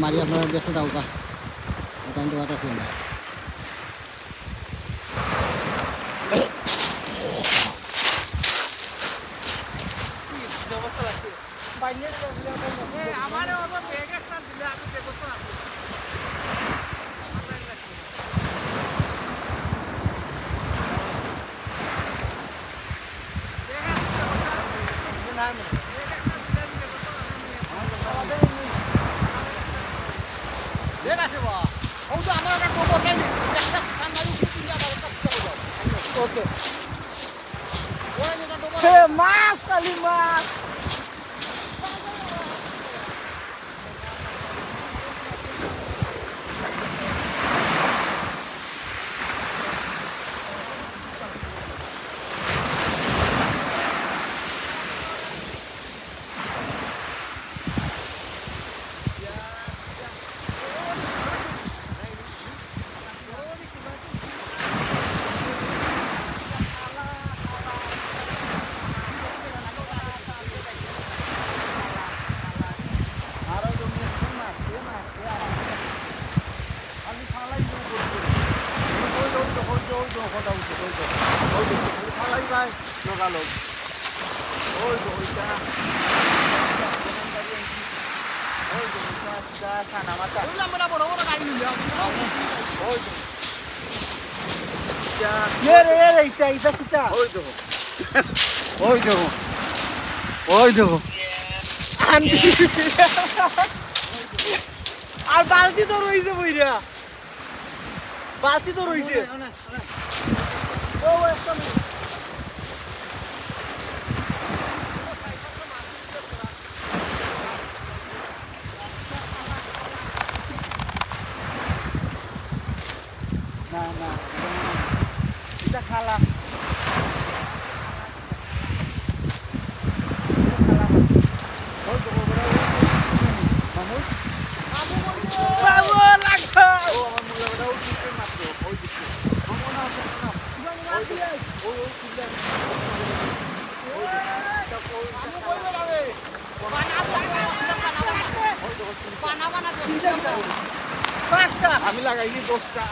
মারি আপনারা দেখতে দাও কা ওখান তো আছে না আমারে অত ব্যাগ একটা দিলে আমি দেখো তো মাছ কালি মাছ আর বালতি তো রইছে বইরা বালতি তো রইছে ও একটা না না এটা খালা আমি লাগাইনি 10টা